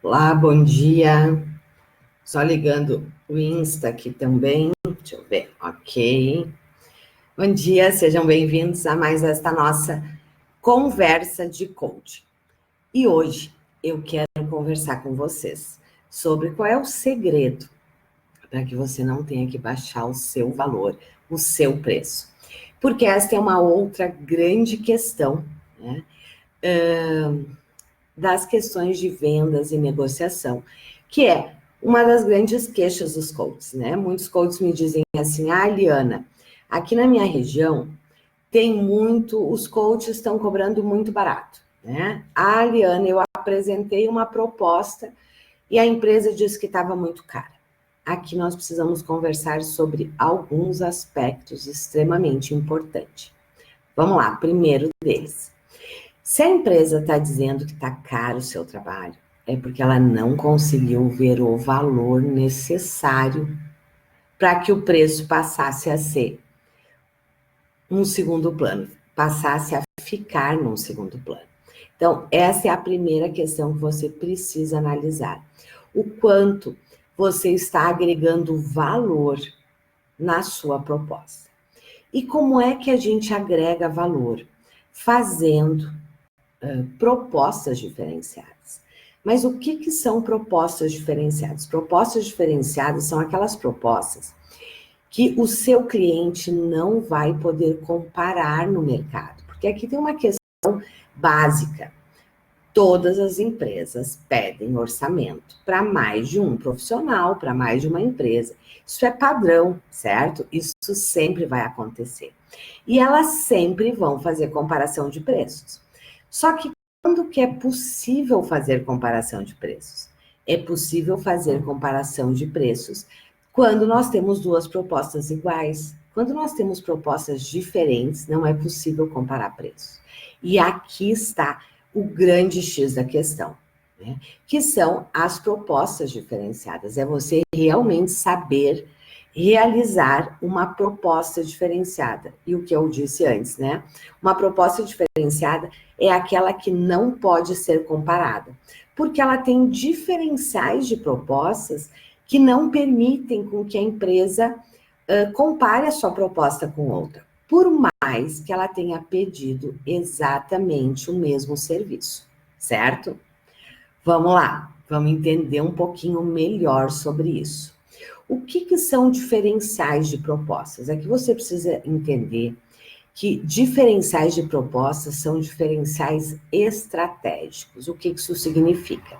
Olá, bom dia. Só ligando o Insta aqui também. Deixa eu ver. Ok. Bom dia, sejam bem-vindos a mais esta nossa conversa de coaching. E hoje eu quero conversar com vocês sobre qual é o segredo para que você não tenha que baixar o seu valor, o seu preço. Porque esta é uma outra grande questão, né? Das questões de vendas e negociação, que é uma das grandes queixas dos coaches, né? Muitos coaches me dizem assim, Liana, aqui na minha região os coaches estão cobrando muito barato, né? Liana, eu apresentei uma proposta e a empresa disse que estava muito cara. Aqui nós precisamos conversar sobre alguns aspectos extremamente importantes. Vamos lá, primeiro deles. Se a empresa está dizendo que está caro o seu trabalho, é porque ela não conseguiu ver o valor necessário para que o preço passasse a ser um segundo plano, passasse a ficar num segundo plano. Então, essa é a primeira questão que você precisa analisar. O quanto você está agregando valor na sua proposta. E como é que a gente agrega valor? Fazendo propostas diferenciadas. Mas o que são propostas diferenciadas? Propostas diferenciadas são aquelas propostas que o seu cliente não vai poder comparar no mercado. Porque aqui tem uma questão básica. Todas as empresas pedem orçamento para mais de um profissional, para mais de uma empresa. Isso é padrão, certo? Isso sempre vai acontecer. E elas sempre vão fazer comparação de preços. Só que quando que é possível fazer comparação de preços? É possível fazer comparação de preços quando nós temos duas propostas iguais. Quando nós temos propostas diferentes, não é possível comparar preços. E aqui está o grande X da questão, né? Que são as propostas diferenciadas. É você realmente saber realizar uma proposta diferenciada. E o que eu disse antes, né? Uma proposta diferenciada é aquela que não pode ser comparada, porque ela tem diferenciais de propostas que não permitem com que a empresa compare a sua proposta com outra, por mais que ela tenha pedido exatamente o mesmo serviço, certo? Vamos lá, vamos entender um pouquinho melhor sobre isso. O que são diferenciais de propostas? É que você precisa entender que diferenciais de propostas são diferenciais estratégicos. O que isso significa?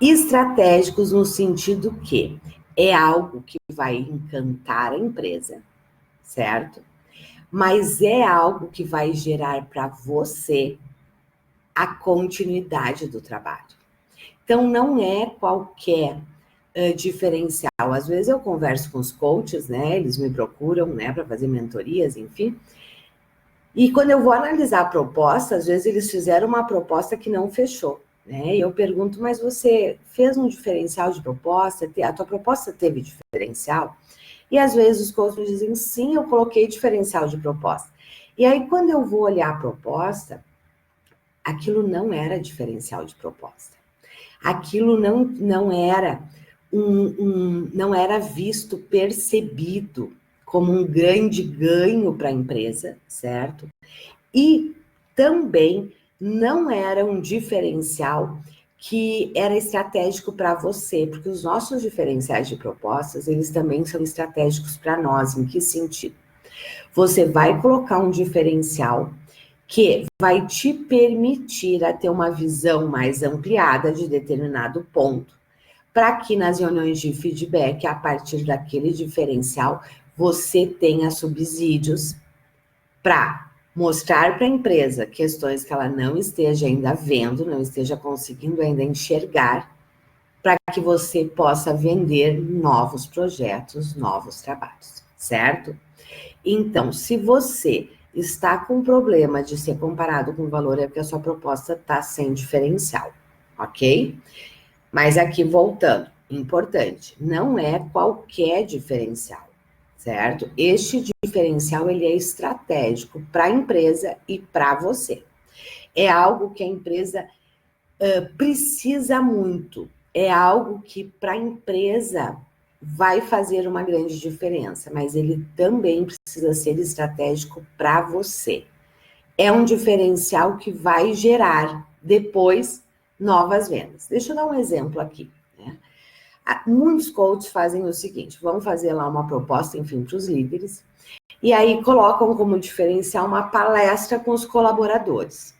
Estratégicos no sentido que é algo que vai encantar a empresa, certo? Mas é algo que vai gerar para você a continuidade do trabalho. Então, não é qualquer diferencial. Às vezes eu converso com os coaches, né? Eles me procuram, né, para fazer mentorias, enfim. E quando eu vou analisar a proposta, às vezes eles fizeram uma proposta que não fechou, né? E eu pergunto, mas você fez um diferencial de proposta? A tua proposta teve diferencial? E às vezes os coaches me dizem, sim, eu coloquei diferencial de proposta. E aí, quando eu vou olhar a proposta, aquilo não era diferencial de proposta. Aquilo não era não era visto, percebido como um grande ganho para a empresa, certo? E também não era um diferencial que era estratégico para você, porque os nossos diferenciais de propostas, eles também são estratégicos para nós. Em que sentido? Você vai colocar um diferencial que vai te permitir a ter uma visão mais ampliada de determinado ponto, para que nas reuniões de feedback, a partir daquele diferencial, você tenha subsídios para mostrar para a empresa questões que ela não esteja ainda vendo, não esteja conseguindo ainda enxergar, para que você possa vender novos projetos, novos trabalhos, certo? Então, se você está com problema de ser comparado com o valor, é porque a sua proposta está sem diferencial, ok? Mas aqui voltando, importante, não é qualquer diferencial, certo? Este diferencial, ele é estratégico para a empresa e para você. É algo que a empresa precisa muito. É algo que para a empresa vai fazer uma grande diferença, mas ele também precisa ser estratégico para você. É um diferencial que vai gerar depois novas vendas. Deixa eu dar um exemplo aqui, né? Muitos coaches fazem o seguinte: vão fazer lá uma proposta, enfim, para os líderes, e aí colocam como diferencial uma palestra com os colaboradores.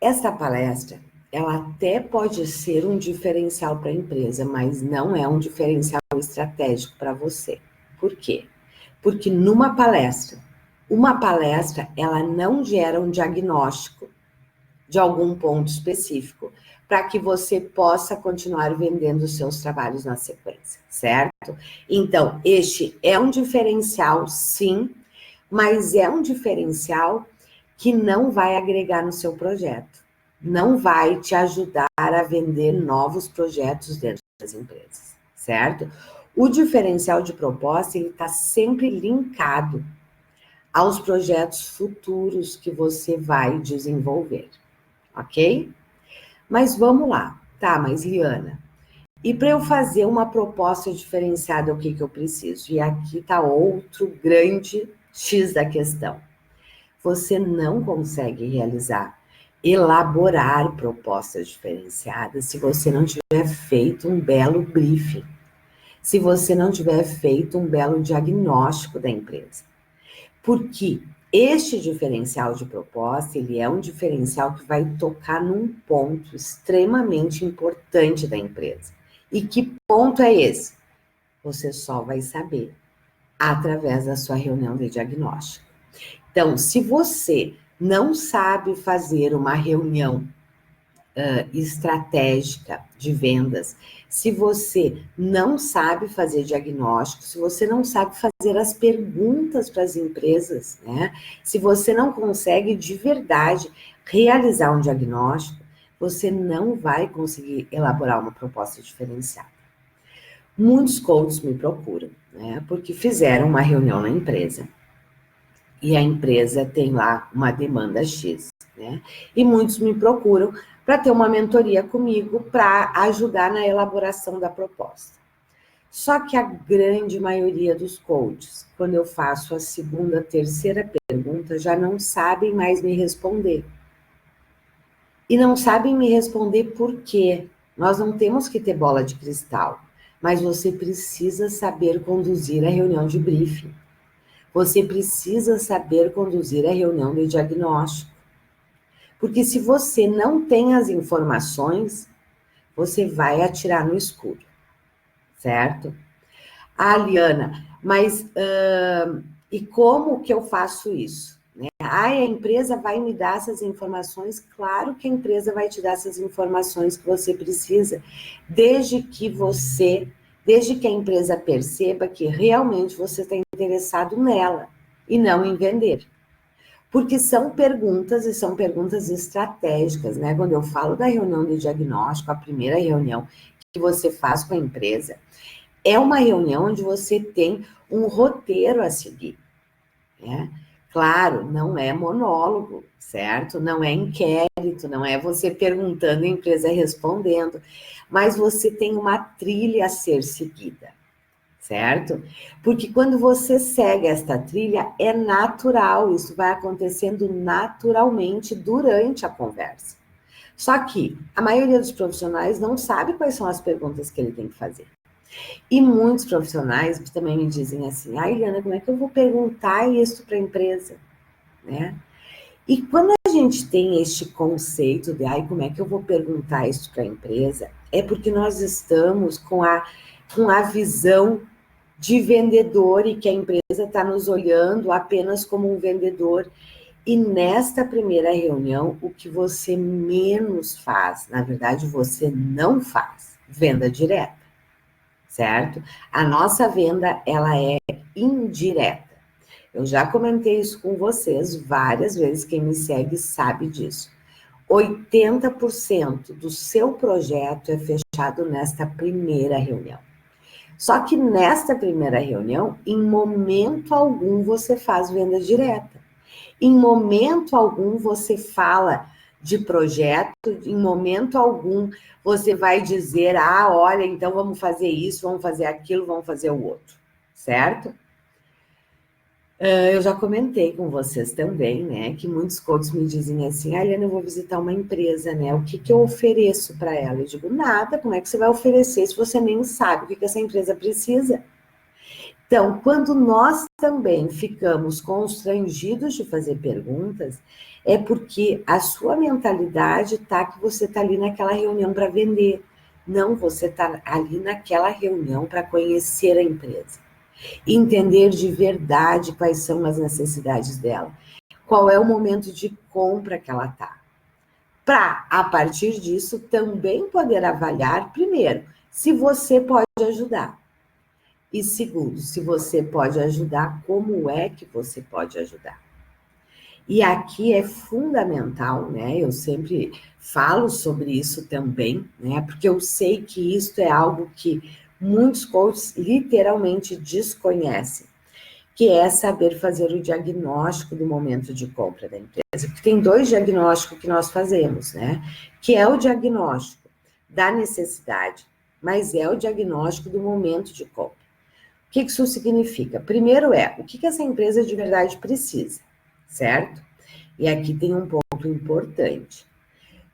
Essa palestra, ela até pode ser um diferencial para a empresa, mas não é um diferencial estratégico para você. Por quê? Porque uma palestra, ela não gera um diagnóstico de algum ponto específico para que você possa continuar vendendo os seus trabalhos na sequência, certo? Então, este é um diferencial, sim, mas é um diferencial que não vai agregar no seu projeto, não vai te ajudar a vender novos projetos dentro das empresas, certo? O diferencial de proposta, ele está sempre linkado aos projetos futuros que você vai desenvolver, ok? Mas vamos lá. Tá, mas Liana, e para eu fazer uma proposta diferenciada, o que eu preciso? E aqui está outro grande X da questão. Você não consegue elaborar propostas diferenciadas se você não tiver feito um belo briefing, se você não tiver feito um belo diagnóstico da empresa. Porque este diferencial de proposta, ele é um diferencial que vai tocar num ponto extremamente importante da empresa. E que ponto é esse? Você só vai saber através da sua reunião de diagnóstico. Então, se você não sabe fazer uma reunião estratégica de vendas, se você não sabe fazer diagnóstico, se você não sabe fazer as perguntas para as empresas, né? Se você não consegue de verdade realizar um diagnóstico, você não vai conseguir elaborar uma proposta diferenciada. Muitos coaches me procuram, né? Porque fizeram uma reunião na empresa e a empresa tem lá uma demanda X, né? E muitos me procuram para ter uma mentoria comigo para ajudar na elaboração da proposta. Só que a grande maioria dos coaches, quando eu faço a segunda, terceira pergunta, já não sabem mais me responder. E não sabem me responder por quê. Nós não temos que ter bola de cristal, mas você precisa saber conduzir a reunião de briefing. Você precisa saber conduzir a reunião de diagnóstico. Porque se você não tem as informações, você vai atirar no escuro, certo? Ah, Liana, mas e como que eu faço isso? Né? Ah, a empresa vai me dar essas informações? Claro que a empresa vai te dar essas informações que você precisa, desde que a empresa perceba que realmente você está interessado nela e não em vender. Porque são perguntas e são perguntas estratégicas, né? Quando eu falo da reunião de diagnóstico, a primeira reunião que você faz com a empresa, é uma reunião onde você tem um roteiro a seguir, né? Claro, não é monólogo, certo? Não é inquérito, não é você perguntando e a empresa respondendo, mas você tem uma trilha a ser seguida, certo? Porque quando você segue esta trilha, é natural, isso vai acontecendo naturalmente durante a conversa. Só que a maioria dos profissionais não sabe quais são as perguntas que ele tem que fazer. E muitos profissionais também me dizem assim, Eliana, como é que eu vou perguntar isso para a empresa? Né? E quando a gente tem este conceito de, como é que eu vou perguntar isso para a empresa? É porque nós estamos com a visão de vendedor e que a empresa está nos olhando apenas como um vendedor. E nesta primeira reunião, o que você menos faz, na verdade, você não faz, venda direta, certo? A nossa venda, ela é indireta. Eu já comentei isso com vocês várias vezes, quem me segue sabe disso. 80% do seu projeto é fechado nesta primeira reunião. Só que nesta primeira reunião, em momento algum você faz venda direta. Em momento algum você fala de projeto, em momento algum você vai dizer, olha, então vamos fazer isso, vamos fazer aquilo, vamos fazer o outro, certo? Eu já comentei com vocês também, né, que muitos coaches me dizem assim, Eliana, eu vou visitar uma empresa, né, o que eu ofereço para ela? Eu digo, nada, como é que você vai oferecer se você nem sabe o que essa empresa precisa? Então, quando nós também ficamos constrangidos de fazer perguntas, é porque a sua mentalidade tá que você está ali naquela reunião para vender. Não, você está ali naquela reunião para conhecer a empresa. Entender de verdade quais são as necessidades dela. Qual é o momento de compra que ela está. Para, a partir disso, também poder avaliar, primeiro, se você pode ajudar. E segundo, se você pode ajudar, como é que você pode ajudar? E aqui é fundamental, né? Eu sempre falo sobre isso também, né? Porque eu sei que isso é algo que muitos coaches literalmente desconhecem, que é saber fazer o diagnóstico do momento de compra da empresa. Porque tem 2 diagnósticos que nós fazemos, né? Que é o diagnóstico da necessidade, mas é o diagnóstico do momento de compra. O que isso significa? Primeiro o que essa empresa de verdade precisa, certo? E aqui tem um ponto importante.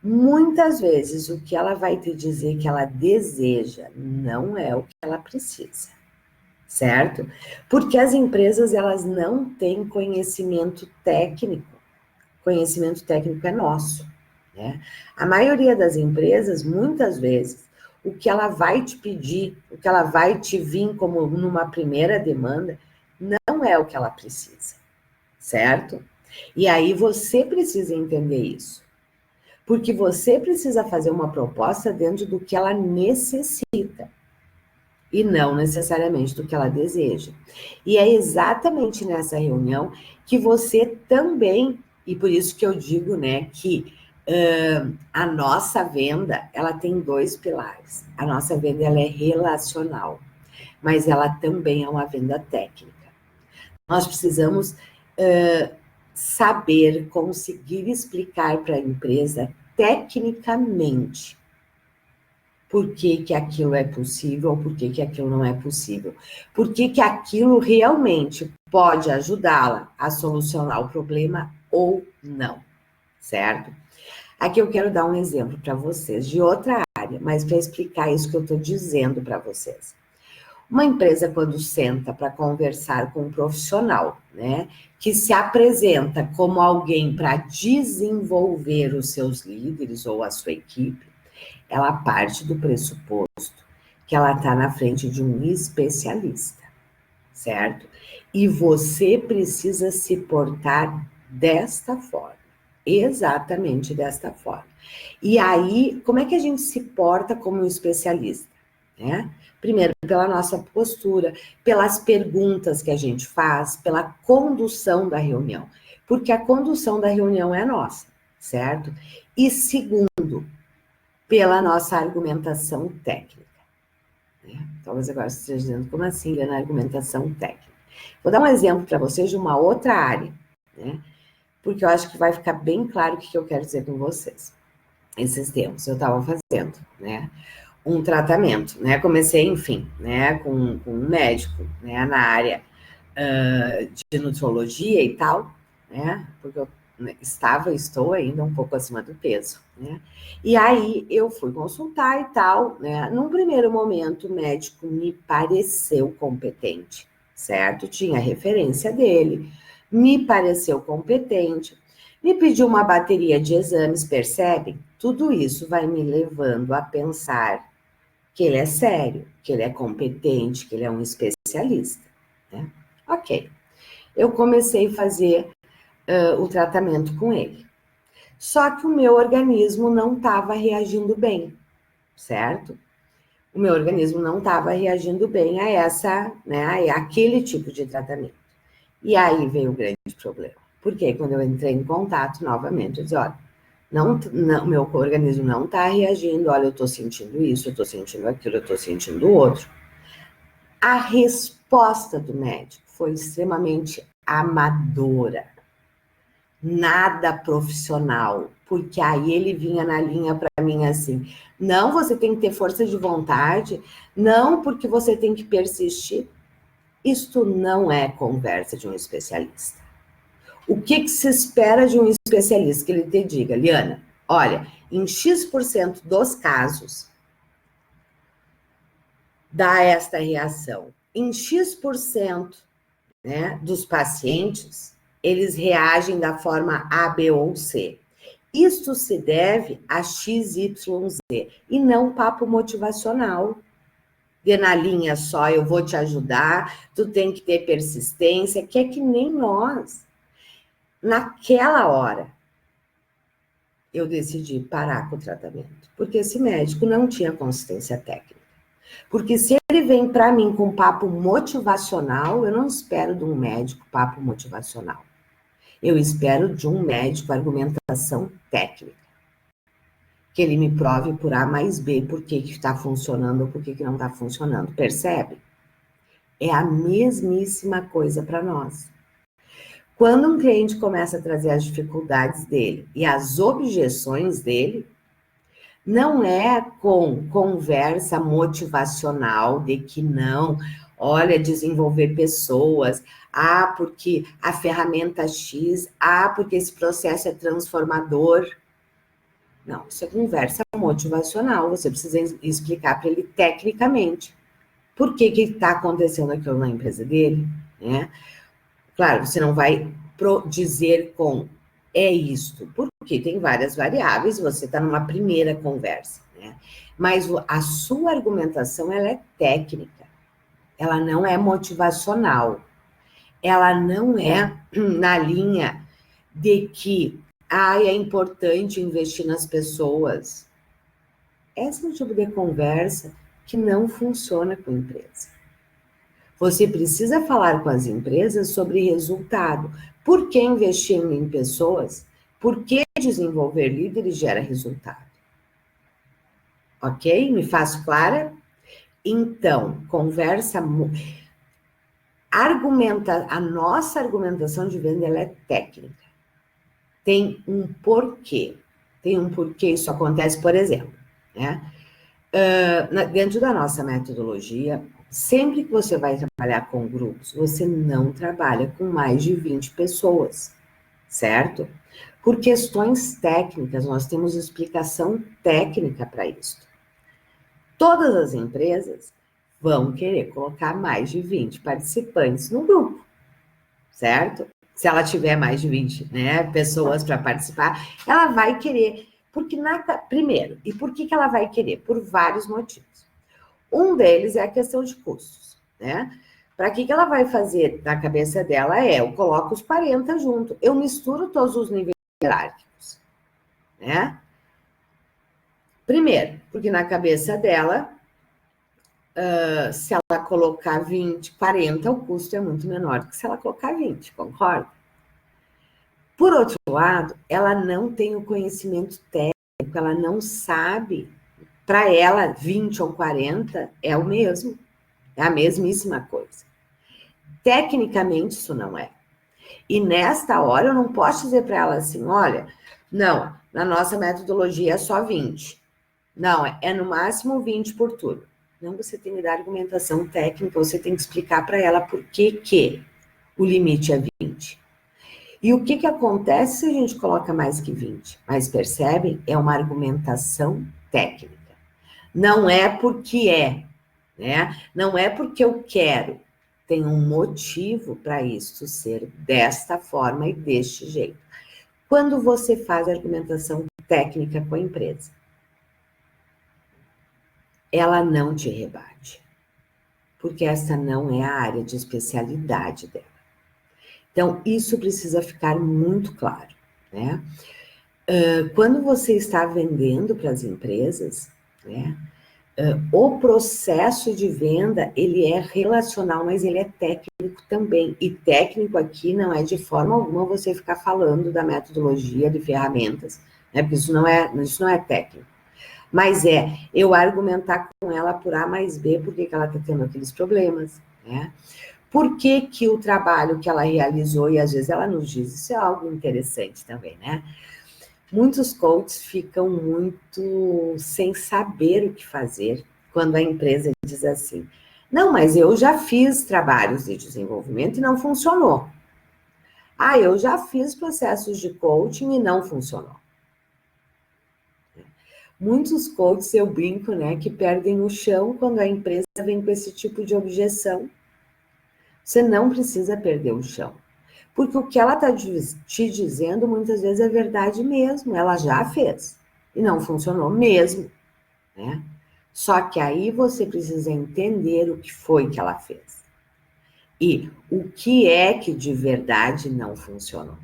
Muitas vezes o que ela vai te dizer que ela deseja não é o que ela precisa, certo? Porque as empresas, elas não têm conhecimento técnico. Conhecimento técnico é nosso, né? A maioria das empresas, muitas vezes, o que ela vai te pedir, o que ela vai te vir como numa primeira demanda, não é o que ela precisa, certo? E aí você precisa entender isso. Porque você precisa fazer uma proposta dentro do que ela necessita. E não necessariamente do que ela deseja. E é exatamente nessa reunião que você também, e por isso que eu digo, né, que a nossa venda, ela tem 2 pilares. A nossa venda, ela é relacional, mas ela também é uma venda técnica. Nós precisamos saber, conseguir explicar para a empresa tecnicamente por que aquilo é possível ou por que aquilo não é possível. Por que aquilo realmente pode ajudá-la a solucionar o problema ou não, certo? Aqui eu quero dar um exemplo para vocês de outra área, mas para explicar isso que eu estou dizendo para vocês. Uma empresa, quando senta para conversar com um profissional, né, que se apresenta como alguém para desenvolver os seus líderes ou a sua equipe, ela parte do pressuposto que ela está na frente de um especialista, certo? E você precisa se portar desta forma, exatamente desta forma. E aí, como é que a gente se porta como um especialista? Né? Primeiro, pela nossa postura, pelas perguntas que a gente faz, pela condução da reunião, porque a condução da reunião é nossa, certo? E segundo, pela nossa argumentação técnica. Né? Talvez agora você esteja dizendo, como assim, na argumentação técnica? Vou dar um exemplo para vocês de uma outra área, né? Porque eu acho que vai ficar bem claro o que eu quero dizer com vocês. Esses tempos eu estava fazendo, né, um tratamento, né, comecei, enfim, né, com um médico, né, na área de nutrologia e tal, né, porque eu estou ainda um pouco acima do peso, né, e aí eu fui consultar e tal, né, num primeiro momento o médico me pareceu competente, certo? Tinha referência dele, me pareceu competente, me pediu uma bateria de exames, percebem? Tudo isso vai me levando a pensar que ele é sério, que ele é competente, que ele é um especialista, né? Ok. Eu comecei a fazer o tratamento com ele. Só que o meu organismo não estava reagindo bem, certo? O meu organismo não estava reagindo bem a aquele tipo de tratamento. E aí veio o grande problema. Porque quando eu entrei em contato novamente, eu disse, olha, não, meu organismo não está reagindo, olha, eu estou sentindo isso, eu estou sentindo aquilo, eu estou sentindo o outro. A resposta do médico foi extremamente amadora, nada profissional. Porque aí ele vinha na linha para mim assim, não, você tem que ter força de vontade, não, porque você tem que persistir. Isto não é conversa de um especialista. O que se espera de um especialista? Que ele te diga, Liana, olha, em X% dos casos, dá esta reação. Em X%, né, dos pacientes, eles reagem da forma A, B ou C. Isto se deve a X, Y, Z, e não papo motivacional. De na linha só, eu vou te ajudar, tu tem que ter persistência, que é que nem nós. Naquela hora, eu decidi parar com o tratamento, porque esse médico não tinha consistência técnica. Porque se ele vem para mim com papo motivacional, eu não espero de um médico papo motivacional. Eu espero de um médico argumentação técnica. Que ele me prove por A mais B por que está funcionando ou por que não está funcionando. Percebe? É a mesmíssima coisa para nós. Quando um cliente começa a trazer as dificuldades dele e as objeções dele, não é com conversa motivacional de que não, olha, desenvolver pessoas, porque a ferramenta X, porque esse processo é transformador. Não, isso é conversa motivacional, você precisa explicar para ele tecnicamente por que está acontecendo aquilo na empresa dele, né? Claro, você não vai dizer é isto, porque tem várias variáveis, você está numa primeira conversa, né? Mas a sua argumentação, ela é técnica, ela não é motivacional, ela não é na linha de que, é importante investir nas pessoas. Esse é o tipo de conversa que não funciona com a empresa. Você precisa falar com as empresas sobre resultado. Por que investir em pessoas? Por que desenvolver líderes gera resultado? Ok? Me faço clara? Então, a nossa argumentação de venda ela é técnica. Tem um porquê. Tem um porquê isso acontece, por exemplo, né? Dentro da nossa metodologia, sempre que você vai trabalhar com grupos, você não trabalha com mais de 20 pessoas, certo? Por questões técnicas, nós temos explicação técnica para isso. Todas as empresas vão querer colocar mais de 20 participantes no grupo, certo? Se ela tiver mais de 20, né, pessoas para participar, ela vai querer. Primeiro, e por que ela vai querer? Por vários motivos. Um deles é a questão de custos, né? Para que ela vai fazer na cabeça dela eu coloco os 40 junto, eu misturo todos os níveis hierárquicos, né? Primeiro, porque na cabeça dela, se ela colocar 20, 40, o custo é muito menor do que se ela colocar 20, concorda? Por outro lado, ela não tem o conhecimento técnico, ela não sabe, para ela, 20 ou 40 é o mesmo, é a mesmíssima coisa. Tecnicamente, isso não é. E nesta hora, eu não posso dizer para ela assim, olha, não, na nossa metodologia é só 20. Não, é no máximo 20 por turno. Não, você tem que dar argumentação técnica, você tem que explicar para ela por que o limite é 20. E o que acontece se a gente coloca mais que 20? Mas percebem? É uma argumentação técnica. Não é porque né? Não é porque eu quero. Tem um motivo para isso ser desta forma e deste jeito. Quando você faz argumentação técnica com a empresa, ela não te rebate, porque essa não é a área de especialidade dela. Então, isso precisa ficar muito claro, né? Quando você está vendendo para as empresas, né? O processo de venda, ele é relacional, mas ele é técnico também. E técnico aqui não é de forma alguma você ficar falando da metodologia de ferramentas, né? Porque isso não é técnico. Mas eu argumentar com ela por A mais B, por que ela está tendo aqueles problemas, né? Por que o trabalho que ela realizou, e às vezes ela nos diz, isso é algo interessante também, né? Muitos coaches ficam muito sem saber o que fazer quando a empresa diz assim: não, mas eu já fiz trabalhos de desenvolvimento e não funcionou. Ah, eu já fiz processos de coaching e não funcionou. Muitos coaches, eu brinco, né, que perdem o chão quando a empresa vem com esse tipo de objeção. Você não precisa perder o chão. Porque o que ela está te dizendo, muitas vezes, é verdade mesmo. Ela já fez. E não funcionou mesmo, né? Só que aí você precisa entender o que foi que ela fez. E o que é que de verdade não funcionou.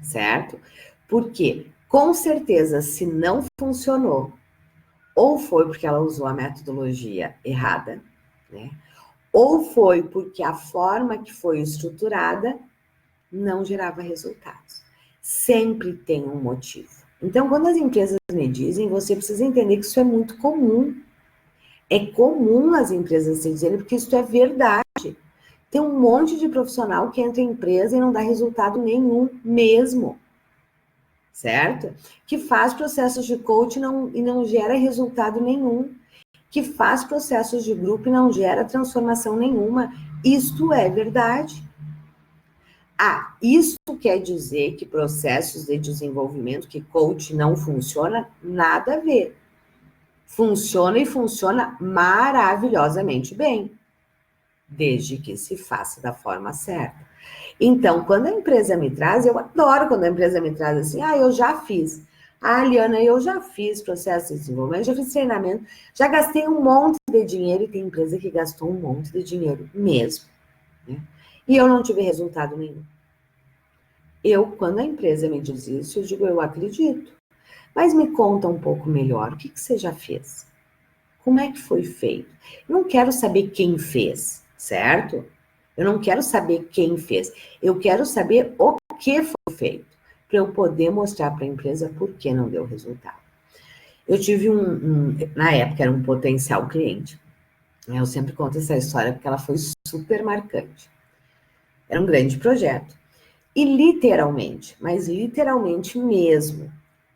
Certo? Porque, com certeza, se não funcionou, ou foi porque ela usou a metodologia errada, né? Ou foi porque a forma que foi estruturada não gerava resultados. Sempre tem um motivo. Então, quando as empresas me dizem, você precisa entender que isso é muito comum. É comum as empresas se dizerem, porque isso é verdade. Tem um monte de profissional que entra em empresa e não dá resultado nenhum mesmo. Certo? Que faz processos de coaching e não gera resultado nenhum. Que faz processos de grupo e não gera transformação nenhuma. Isto é verdade. Ah, isso quer dizer que processos de desenvolvimento, que coach não funciona? Nada a ver. Funciona e funciona maravilhosamente bem, desde que se faça da forma certa. Então, quando a empresa me traz, eu adoro quando a empresa me traz assim, eu já fiz. Ah, Liana, eu já fiz processo de desenvolvimento, já fiz treinamento, já gastei um monte de dinheiro, e tem empresa que gastou um monte de dinheiro mesmo, né? E eu não tive resultado nenhum. Quando a empresa me diz isso, eu digo, eu acredito. Mas me conta um pouco melhor, o que você já fez? Como é que foi feito? Eu não quero saber quem fez, certo? Eu não quero saber quem fez. Eu quero saber o que foi feito, para eu poder mostrar para a empresa por que não deu resultado. Eu tive na época, era um potencial cliente. Eu sempre conto essa história porque ela foi super marcante. Era um grande projeto. E literalmente, mas literalmente mesmo,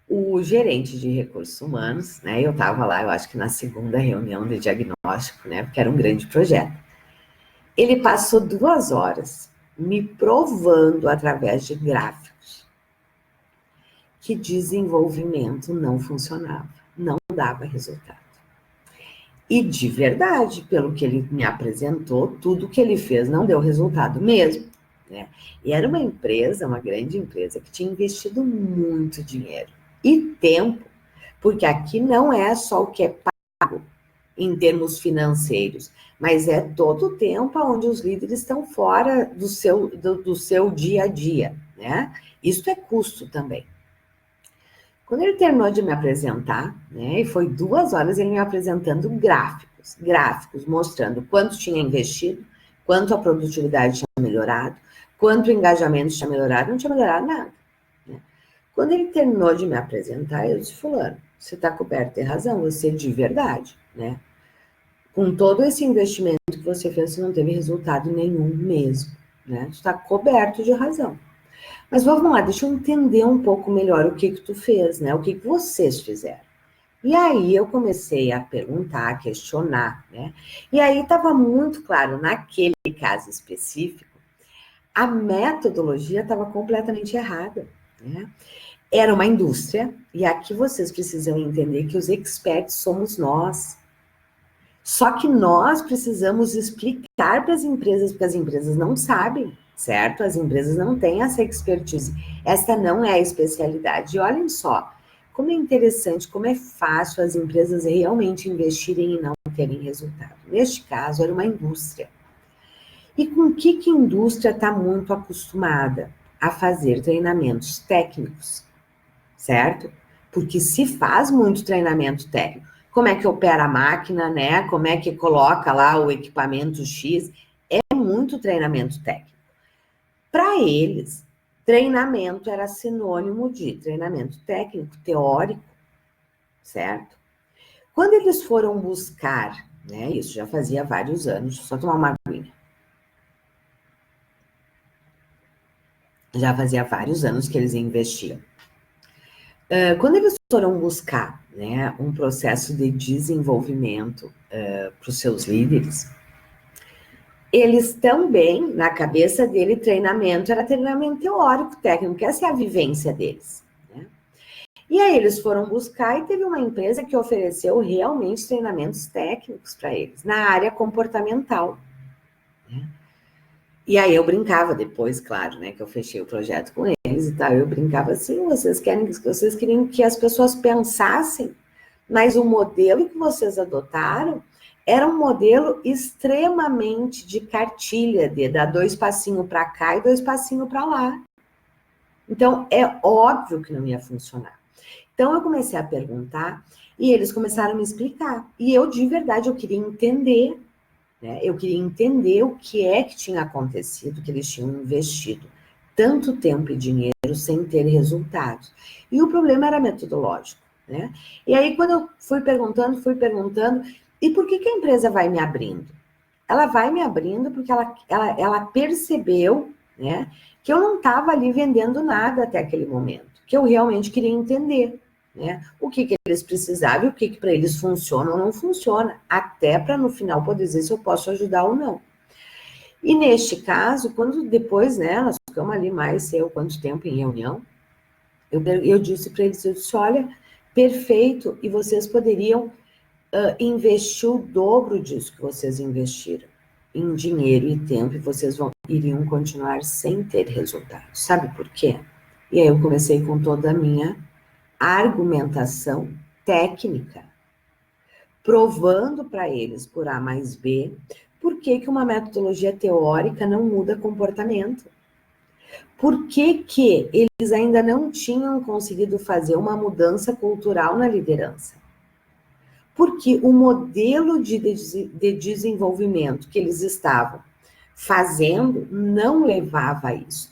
o gerente de recursos humanos, né? Eu estava lá, eu acho que na segunda reunião de diagnóstico, né? Porque era um grande projeto. Ele passou 2 horas me provando através de gráficos que desenvolvimento não funcionava, não dava resultado. E de verdade, pelo que ele me apresentou, tudo que ele fez não deu resultado mesmo, né? E era uma empresa, uma grande empresa, que tinha investido muito dinheiro e tempo, porque aqui não é só o que é pago em termos financeiros, mas é todo o tempo onde os líderes estão fora do seu dia a dia, né? Isso é custo também. Quando ele terminou de me apresentar, né, e foi 2 horas ele me apresentando gráficos mostrando quanto tinha investido, quanto a produtividade tinha melhorado, quanto o engajamento tinha melhorado, não tinha melhorado nada. Né? Quando ele terminou de me apresentar, eu disse, fulano, você está coberto de razão, você de verdade, né? Com todo esse investimento que você fez, você não teve resultado nenhum mesmo, né? Você está coberto de razão. Mas vamos lá, deixa eu entender um pouco melhor o que tu fez, né? O que vocês fizeram. E aí eu comecei a perguntar, a questionar, né? E aí estava muito claro, naquele caso específico, a metodologia estava completamente errada, né? Era uma indústria, e aqui vocês precisam entender que os experts somos nós. Só que nós precisamos explicar para as empresas, porque as empresas não sabem, certo? As empresas não têm essa expertise. Esta não é a especialidade. E olhem só, como é interessante, como é fácil as empresas realmente investirem e não terem resultado. Neste caso, era uma indústria. E com que a indústria está muito acostumada? A fazer treinamentos técnicos, certo? Porque se faz muito treinamento técnico. Como é que opera a máquina, né? Como é que coloca lá o equipamento X? É muito treinamento técnico. Para eles, treinamento era sinônimo de treinamento técnico, teórico, certo? Quando eles foram buscar, né? Isso já fazia vários anos, só tomar uma aguinha. Já fazia vários anos que eles investiam. Quando eles foram buscar, né, um processo de desenvolvimento para os seus líderes, eles também, na cabeça dele, treinamento era treinamento teórico, técnico, essa é a vivência deles. Né? E aí eles foram buscar e teve uma empresa que ofereceu realmente treinamentos técnicos para eles, na área comportamental. Né? E aí eu brincava depois, claro, né, que eu fechei o projeto com eles e tal, eu brincava assim, vocês queriam que as pessoas pensassem, mas o modelo que vocês adotaram era um modelo extremamente de cartilha, de dar 2 passinhos para cá e 2 passinhos para lá. Então, é óbvio que não ia funcionar. Então, eu comecei a perguntar e eles começaram a me explicar. E eu, de verdade, eu queria entender, né? Eu queria entender o que é que tinha acontecido, que eles tinham investido tanto tempo e dinheiro sem ter resultados. E o problema era metodológico, né? E aí, quando eu fui perguntando, e por que a empresa vai me abrindo? Ela vai me abrindo porque ela percebeu, né, que eu não estava ali vendendo nada até aquele momento, que eu realmente queria entender, né, o que eles precisavam e o que para eles funciona ou não funciona, até para no final poder dizer se eu posso ajudar ou não. E neste caso, quando depois, né, nós ficamos ali mais, sei eu quanto tempo em reunião, eu disse para eles, eu disse, olha, perfeito, e vocês poderiam investir o dobro disso que vocês investiram em dinheiro e tempo, e vocês iriam continuar sem ter resultados. Sabe por quê? E aí eu comecei com toda a minha argumentação técnica, provando para eles, por A mais B, por que uma metodologia teórica não muda comportamento. Por que eles ainda não tinham conseguido fazer uma mudança cultural na liderança? Porque o modelo de desenvolvimento que eles estavam fazendo não levava a isso,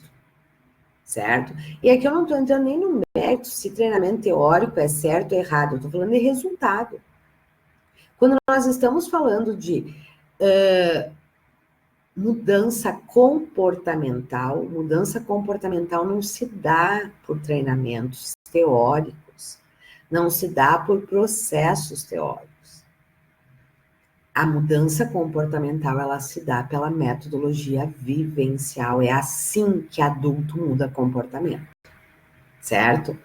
certo? E aqui eu não estou entrando nem no mérito se treinamento teórico é certo ou errado, eu estou falando de resultado. Quando nós estamos falando de mudança comportamental não se dá por treinamentos teóricos, não se dá por processos teóricos. A mudança comportamental, ela se dá pela metodologia vivencial. É assim que adulto muda comportamento, certo?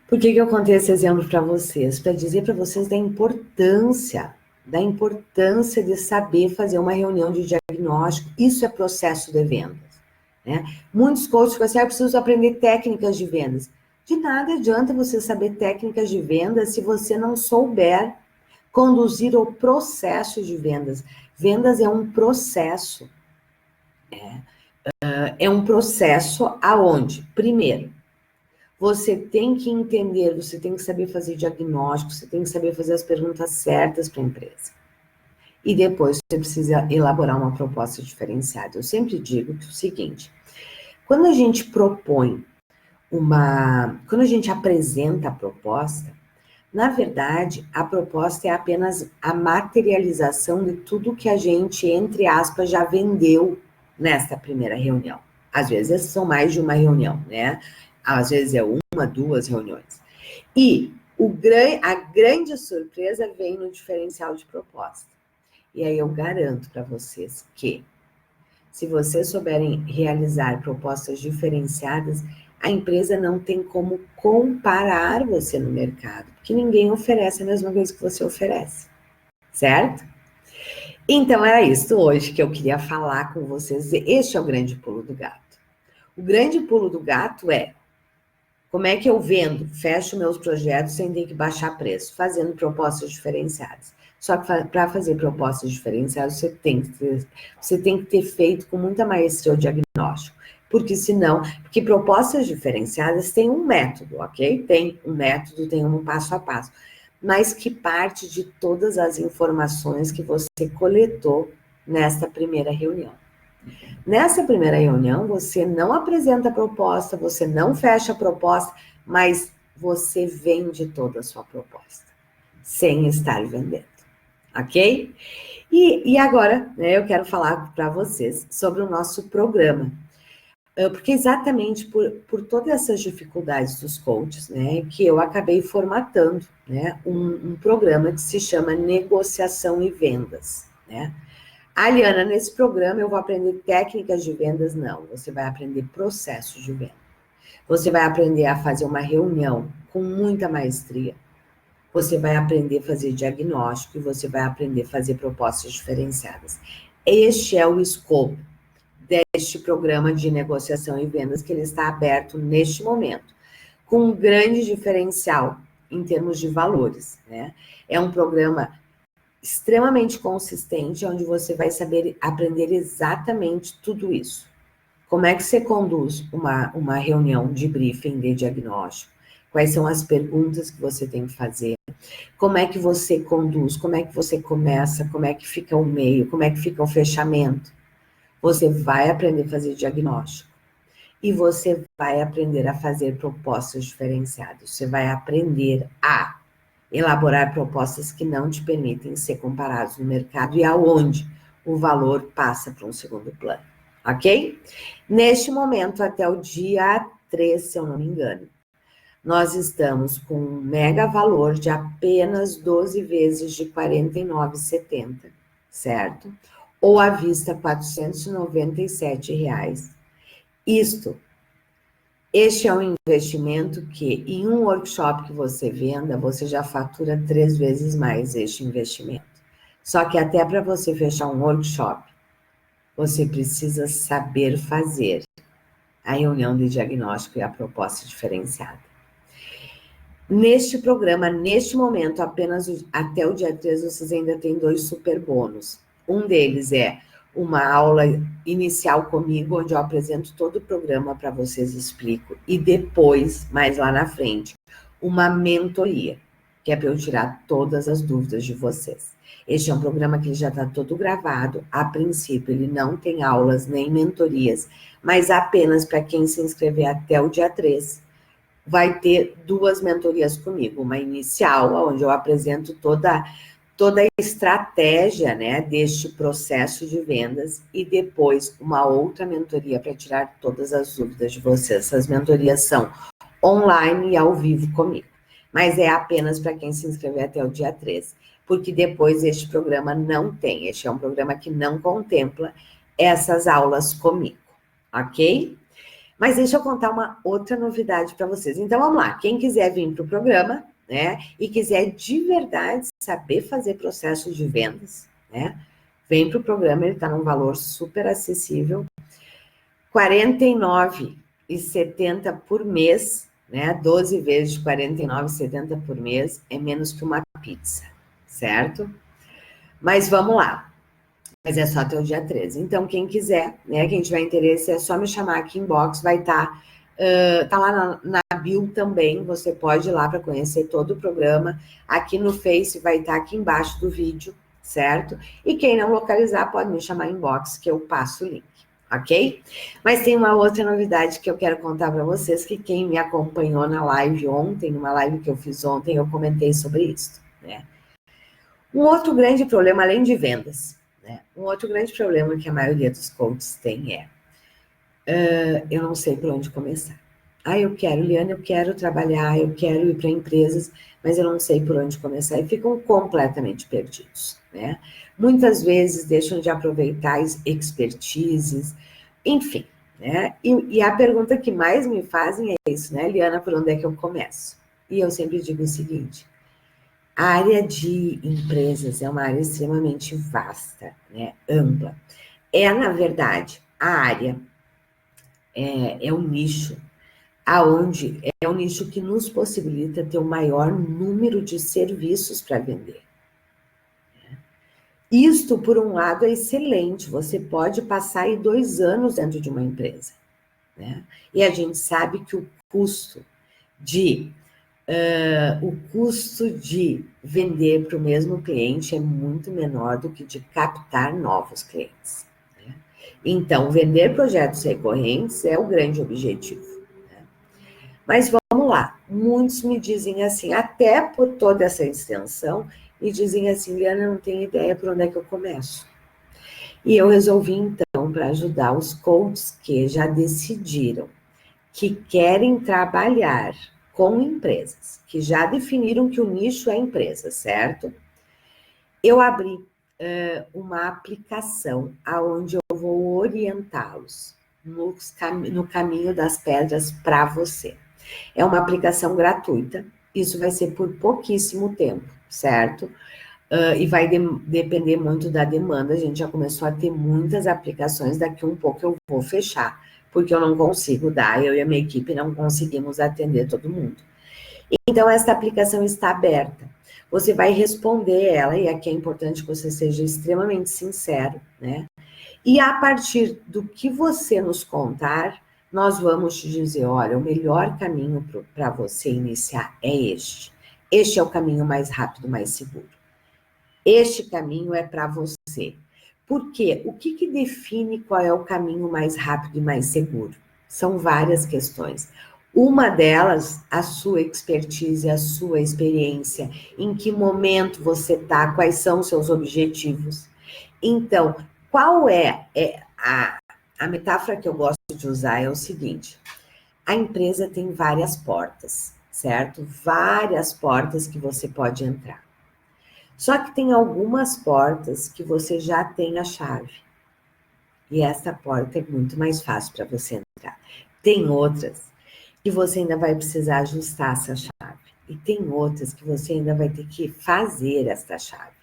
Por que eu contei esse exemplo para vocês? Para dizer para vocês da importância de saber fazer uma reunião de diagnóstico. Isso é processo de vendas, né? Muitos coaches ficam assim, eu preciso aprender técnicas de vendas. De nada adianta você saber técnicas de vendas se você não souber conduzir o processo de vendas. Vendas é um processo. É um processo aonde, primeiro, você tem que entender, você tem que saber fazer diagnóstico, você tem que saber fazer as perguntas certas para a empresa. E depois você precisa elaborar uma proposta diferenciada. Eu sempre digo que é o seguinte, quando a gente propõe quando a gente apresenta a proposta, na verdade, a proposta é apenas a materialização de tudo que a gente, entre aspas, já vendeu nesta primeira reunião. Às vezes são mais de uma reunião, né? Às vezes é uma, 2 reuniões. E a grande surpresa vem no diferencial de proposta. E aí eu garanto para vocês que, se vocês souberem realizar propostas diferenciadas, a empresa não tem como comparar você no mercado, porque ninguém oferece a mesma coisa que você oferece, certo? Então, era isso hoje que eu queria falar com vocês. Este é o grande pulo do gato. O grande pulo do gato é como é que eu vendo, fecho meus projetos sem ter que baixar preço, fazendo propostas diferenciadas. Só que para fazer propostas diferenciadas, você tem que ter feito com muita maestria o diagnóstico. Porque propostas diferenciadas têm um método, ok? Tem um método, tem um passo a passo, mas que parte de todas as informações que você coletou nesta primeira reunião. Nessa primeira reunião, você não apresenta a proposta, você não fecha a proposta, mas você vende toda a sua proposta, sem estar vendendo, ok? E agora, né, eu quero falar para vocês sobre o nosso programa. Porque exatamente por todas essas dificuldades dos coaches, né, que eu acabei formatando, né, um programa que se chama Negociação e Vendas, né. Aliana, nesse programa eu vou aprender técnicas de vendas? Não, você vai aprender processos de venda. Você vai aprender a fazer uma reunião com muita maestria. Você vai aprender a fazer diagnóstico e você vai aprender a fazer propostas diferenciadas. Este é o escopo deste programa de negociação e vendas que ele está aberto neste momento, com um grande diferencial em termos de valores, né? É um programa extremamente consistente, onde você vai saber aprender exatamente tudo isso. Como é que você conduz uma reunião de briefing de diagnóstico? Quais são as perguntas que você tem que fazer? Como é que você conduz? Como é que você começa? Como é que fica o meio? Como é que fica o fechamento? Você vai aprender a fazer diagnóstico. E você vai aprender a fazer propostas diferenciadas. Você vai aprender a elaborar propostas que não te permitem ser comparados no mercado e aonde o valor passa para um segundo plano, ok? Neste momento, até o dia 3, se eu não me engano, nós estamos com um mega valor de apenas 12 vezes de R$ 49,70, certo? Ou à vista R$ 497. Este é um investimento que, em um workshop que você venda, você já fatura 3 vezes mais este investimento. Só que até para você fechar um workshop, você precisa saber fazer a reunião de diagnóstico e a proposta diferenciada. Neste programa, neste momento, apenas até o dia 3, vocês ainda têm 2 super bônus. Um deles é uma aula inicial comigo, onde eu apresento todo o programa para vocês, explico. E depois, mais lá na frente, uma mentoria, que é para eu tirar todas as dúvidas de vocês. Este é um programa que já está todo gravado. A princípio, ele não tem aulas nem mentorias, mas apenas para quem se inscrever até o dia 3. Vai ter 2 mentorias comigo, uma inicial, onde eu apresento toda a estratégia, né, deste processo de vendas, e depois uma outra mentoria para tirar todas as dúvidas de vocês. Essas mentorias são online e ao vivo comigo, mas é apenas para quem se inscrever até o dia 3, porque depois este programa não tem, este é um programa que não contempla essas aulas comigo, ok? Mas deixa eu contar uma outra novidade para vocês. Então, vamos lá. Quem quiser vir para o programa, né, e quiser de verdade saber fazer processos de vendas, né, vem para o programa, ele está num valor super acessível, R$ 49,70 por mês, né, 12 vezes de R$ 49,70 por mês, é menos que uma pizza, certo? Mas vamos lá. Mas é só até o dia 13. Então, quem quiser, né, quem tiver interesse, é só me chamar aqui inbox, vai estar tá lá na bio também, você pode ir lá para conhecer todo o programa. Aqui no Face vai estar aqui embaixo do vídeo, certo? E quem não localizar, pode me chamar inbox, que eu passo o link, ok? Mas tem uma outra novidade que eu quero contar para vocês, que quem me acompanhou na live ontem, numa live que eu fiz ontem, eu comentei sobre isso, né? Um outro grande problema, além de vendas, né? Um outro grande problema que a maioria dos coaches tem é, eu não sei por onde começar. Liane, eu quero trabalhar, eu quero ir para empresas, mas eu não sei por onde começar, e ficam completamente perdidos, né? Muitas vezes deixam de aproveitar expertises, enfim, né? E a pergunta que mais me fazem é isso, né, Liana, por onde é que eu começo? E eu sempre digo o seguinte: a área de empresas é uma área extremamente vasta, né, ampla. É, na verdade, a área é um nicho aonde é um nicho que nos possibilita ter o maior número de serviços para vender. Isto, por um lado, é excelente. Você pode passar aí 2 anos dentro de uma empresa, né? E a gente sabe que o custo de vender para o mesmo cliente é muito menor do que de captar novos clientes, né? Então, vender projetos recorrentes é o grande objetivo, né? Mas vamos lá, muitos me dizem assim, até por toda essa extensão, me dizem assim, Liana, não tenho ideia por onde é que eu começo. E eu resolvi, então, para ajudar os coaches que já decidiram que querem trabalhar com empresas, que já definiram que o nicho é empresa, certo? Eu abri uma aplicação onde eu vou orientá-los no caminho das pedras para você. É uma aplicação gratuita, isso vai ser por pouquíssimo tempo, certo? E vai depender muito da demanda. A gente já começou a ter muitas aplicações, daqui um pouco eu vou fechar, porque eu não consigo dar, eu e a minha equipe não conseguimos atender todo mundo. Então, essa aplicação está aberta. Você vai responder ela, e aqui é importante que você seja extremamente sincero, né? E a partir do que você nos contar, nós vamos te dizer, olha, o melhor caminho para você iniciar é este. Este é o caminho mais rápido, mais seguro. Este caminho é para você. Por quê? O que define qual é o caminho mais rápido e mais seguro? São várias questões. Uma delas, a sua expertise, a sua experiência, em que momento você está, quais são os seus objetivos. Então, qual é a metáfora que eu gosto de usar é o seguinte: a empresa tem várias portas, certo? Várias portas que você pode entrar. Só que tem algumas portas que você já tem a chave. E essa porta é muito mais fácil para você entrar. Tem outras que você ainda vai precisar ajustar essa chave. E tem outras que você ainda vai ter que fazer essa chave.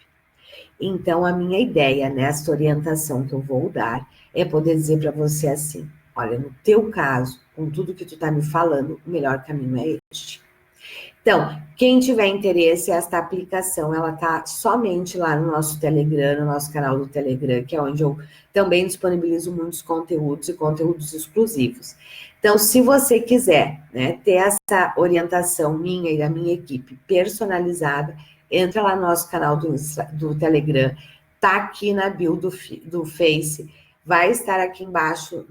Então, a minha ideia nesta orientação que eu vou dar é poder dizer para você assim: olha, no teu caso, com tudo que tu está me falando, o melhor caminho é este. Então, quem tiver interesse, esta aplicação, ela está somente lá no nosso Telegram, no nosso canal do Telegram, que é onde eu também disponibilizo muitos conteúdos e conteúdos exclusivos. Então, se você quiser, né, ter essa orientação minha e da minha equipe personalizada, entra lá no nosso canal do Telegram, tá aqui na bio do Face, vai estar aqui embaixo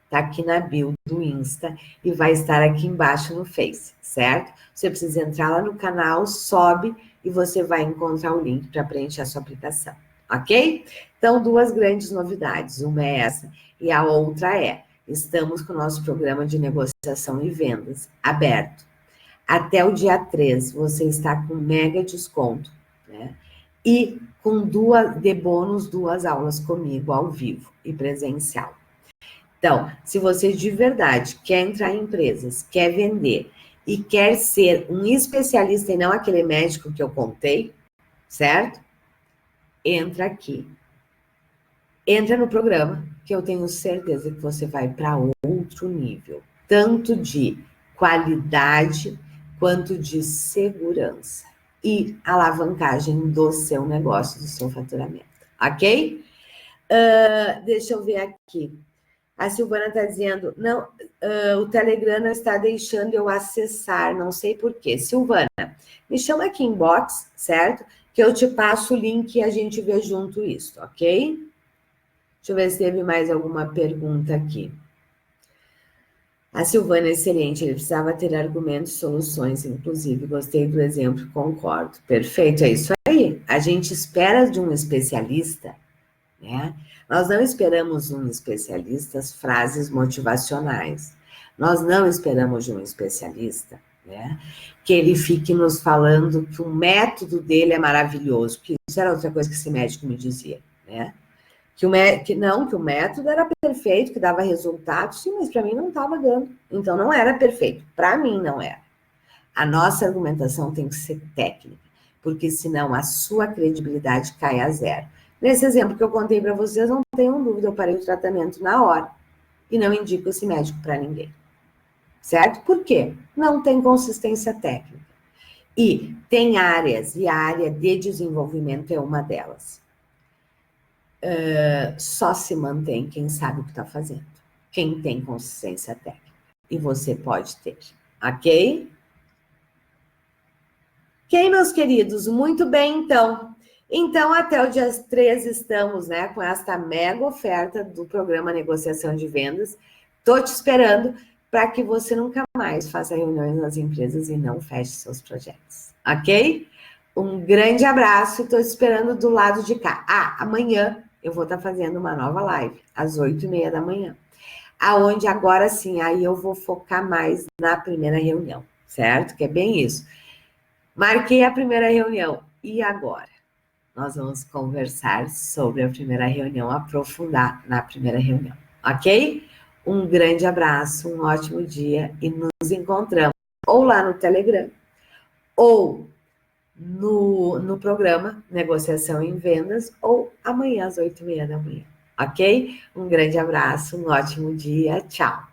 tá aqui na bio do Insta e vai estar aqui embaixo no Face, certo? Você precisa entrar lá no canal, sobe e você vai encontrar o link para preencher a sua aplicação, ok? Então, duas grandes novidades, uma é essa e a outra é, estamos com o nosso programa de negociação e vendas aberto. Até o dia 3, você está com mega desconto, né? E com de bônus, 2 aulas comigo ao vivo e presencial. Então, se você de verdade quer entrar em empresas, quer vender e quer ser um especialista e não aquele médico que eu contei, certo? Entra aqui. Entra no programa, que eu tenho certeza que você vai para outro nível, tanto de qualidade quanto de segurança e alavancagem do seu negócio, do seu faturamento, ok? Deixa eu ver aqui. A Silvana está dizendo, não, o Telegram não está deixando eu acessar, não sei por quê. Silvana, me chama aqui em inbox, certo? Que eu te passo o link e a gente vê junto isso, ok? Deixa eu ver se teve mais alguma pergunta aqui. A Silvana é excelente, ele precisava ter argumentos e soluções, inclusive, gostei do exemplo, concordo. Perfeito, é isso aí. A gente espera de um especialista, né? Nós não esperamos um especialista frases motivacionais. Nós não esperamos de um especialista, né, que ele fique nos falando que o método dele é maravilhoso, que isso era outra coisa que esse médico me dizia, né? Que o método era perfeito, que dava resultado, sim, mas para mim não estava dando. Então não era perfeito, para mim não era. A nossa argumentação tem que ser técnica, porque senão a sua credibilidade cai a zero. Nesse exemplo que eu contei para vocês, não tenham dúvida, eu parei o tratamento na hora e não indico esse médico para ninguém. Certo? Por quê? Não tem consistência técnica. E tem áreas, e a área de desenvolvimento é uma delas. Só se mantém quem sabe o que está fazendo, quem tem consistência técnica. E você pode ter, ok? Ok, meus queridos? Muito bem, então. Então, até o dia 13 estamos, né, com esta mega oferta do programa Negociação de Vendas. Estou te esperando para que você nunca mais faça reuniões nas empresas e não feche seus projetos, ok? Um grande abraço, estou esperando do lado de cá. Amanhã eu vou estar fazendo uma nova live, às 8h30 da manhã. Aonde agora sim, aí eu vou focar mais na primeira reunião, certo? Que é bem isso. Marquei a primeira reunião. E agora? Nós vamos conversar sobre a primeira reunião, aprofundar na primeira reunião, ok? Um grande abraço, um ótimo dia e nos encontramos ou lá no Telegram ou no programa Negociação em Vendas ou amanhã às 8h30 da manhã, ok? Um grande abraço, um ótimo dia, tchau!